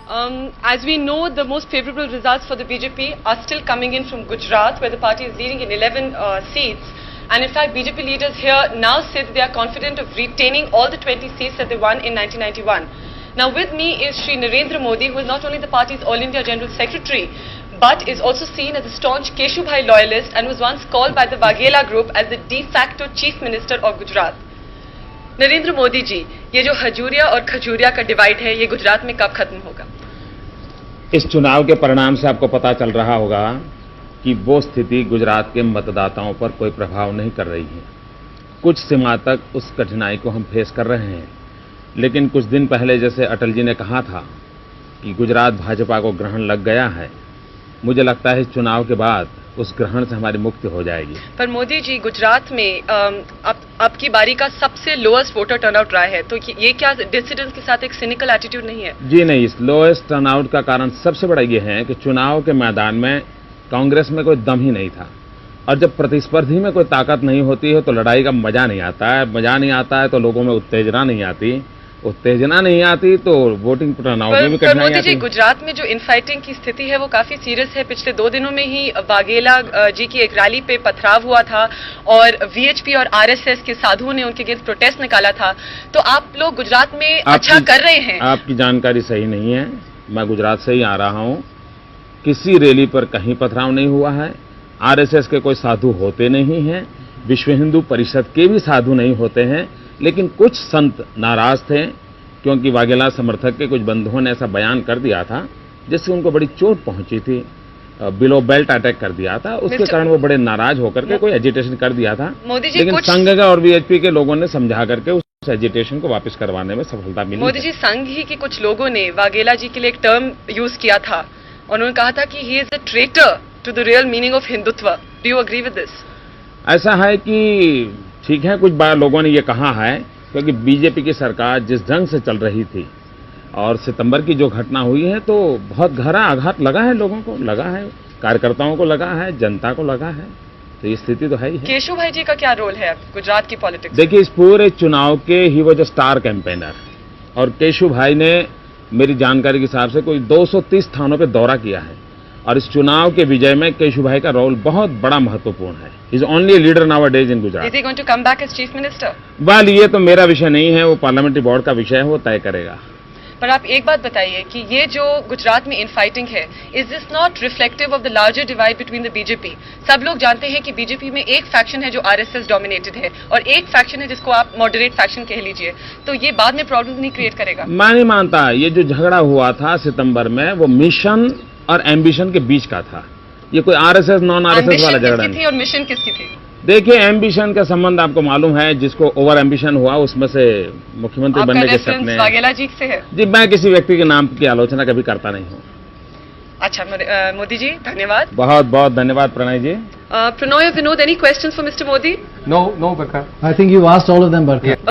As we know, the most favorable results for the BJP are still coming in from Gujarat, where the party is leading in 11 seats. And in fact, BJP leaders here now say that they are confident of retaining all the 20 seats that they won in 1991. Now with me is Shri Narendra Modi, who is not only the party's All India General Secretary, but is also seen as a staunch Keshubhai loyalist and was once called by the Waghela group as the de facto Chief Minister of Gujarat. Narendra Modi ji, ये जो हजूरिया और खजूरिया का divide है, ये गुजरात में कब खत्म होगा? इस चुनाव के परिणाम से आपको पता चल रहा होगा कि वो स्थिति गुजरात के मतदाताओं पर कोई प्रभाव नहीं कर रही है। कुछ सीमा तक उस कठिनाई को हम फेस कर रहे हैं, लेकिन कुछ दिन पहले जैसे अटल जी ने कहा था कि गुजरात भाजपा को ग्रहण लग गया है, मुझे लगता है इस चुनाव के बाद उस ग्रहण से हमारी मुक्ति हो जाएगी। पर मोदी जी, गुजरात में अब की बारी का सबसे लोएस्ट वोटर टर्नआउट रहा है, तो ये क्या डिसिडेंट्स के साथ एक सिनिकल एटीट्यूड नहीं है? जी नहीं, इस लोएस्ट टर्नआउट का कारण सबसे बड़ा ये है कि चुनाव के मैदान में कांग्रेस में कोई दम ही नहीं था, और जब प्रतिस्पर्धी में कोई ताकत नहीं होती है तो लड़ाई का मजा नहीं आता है। मजा नहीं आता है तो लोगों में उत्तेजना नहीं आती, तो वोटिंग टर्नआउट में भी कठिनाई आती है। गुजरात में जो इनफाइटिंग की स्थिति है वो काफी सीरियस है। पिछले 2 दिनों में ही वाघेला जी की एक रैली पे पथराव हुआ था और वीएचपी और आरएसएस के साधुओं ने उनके अगेंस्ट प्रोटेस्ट निकाला था। तो आप लोग गुजरात में अच्छा कर रहे हैं? आपकी जानकारी सही नहीं है। मैं गुजरात से ही आ रहा हूं, किसी रैली पर कहीं पथराव नहीं हुआ है। आरएसएस के कोई साधु होते नहीं हैं, विश्व हिंदू परिषद के भी साधु नहीं होते हैं, लेकिन कुछ संत नाराज थे क्योंकि वाघेला समर्थक के कुछ बंधुओं ने ऐसा बयान कर दिया था जिससे उनको बड़ी चोट पहुंची थी, बिलो बेल्ट अटैक कर दिया था। उसके कारण वो बड़े नाराज होकर के कोई एजिटेशन कर दिया था। मोदी जी, लेकिन संघ और वीएचपी के लोगों ने समझा करके उस एजिटेशन को वापस करवाने में सफलता मिली। मोदी जी, संघ ही के कुछ लोगों ने वाघेला जी के लिए एक टर्म यूज किया था, उन्होंने कहा था कि he is a traitor to the real meaning of Hindutva. Do you agree with this? ऐसा है कि ठीक है, कुछ बार लोगों ने ये कहा है क्योंकि बीजेपी की सरकार जिस ढंग से चल रही थी और सितंबर की जो घटना हुई है तो बहुत गहरा आघात लगा है, लोगों को लगा है, कार्यकर्ताओं को लगा है, जनता को लगा है, तो ये स्थिति तो है ही है। केशव भाई जी का क्या रोल है गुजरात की पॉलिटिक्स? देखिए, इस पूरे चुनाव के ही वो जो स्टार कैंपेनर, और केशव भाई ने मेरी जानकारी के हिसाब से कोई 230 स्थानों पर दौरा किया है, और इस चुनाव के विजय में केशव भाई का रोल बहुत बड़ा महत्वपूर्ण है। He is only a leader nowadays in Gujarat. Is he going to come back as chief minister? Well, ये तो मेरा विषय नहीं है, वो पार्लियामेंट्री बोर्ड का विषय है, वो तय करेगा। पर आप एक बात बताइए कि ये जो गुजरात में इनफाइटिंग है, is this not reflective of the larger divide between the BJP? सब लोग जानते हैं कि बीजेपी में एक फैक्शन है जो आरएसएस डोमिनेटेड है और एक फैक्शन है जिसको आप मॉडरेट फैक्शन कह लीजिए, तो ये बाद में प्रॉब्लम नहीं क्रिएट करेगा? मैं नहीं मानता। ये जो झगड़ा हुआ था सितंबर में, वो मिशन और एम्बिशन के बीच का था। ये कोई आरएसएस नॉन आरएसएस वाला झगड़ा नहीं। और मिशन किसकी थी? देखिए, एम्बिशन का संबंध आपको मालूम है, जिसको ओवर एम्बिशन हुआ उसमें से मुख्यमंत्री बनने के सपने वाघेला जी से है। जी, मैं किसी व्यक्ति के नाम की आलोचना कभी करता नहीं हूँ। अच्छा, मोदी जी धन्यवाद। बहुत बहुत धन्यवाद Pranay ji. Pranay, Vinod, any questions for mister Modi? No, Barkha. I think you asked all of them, Barkha.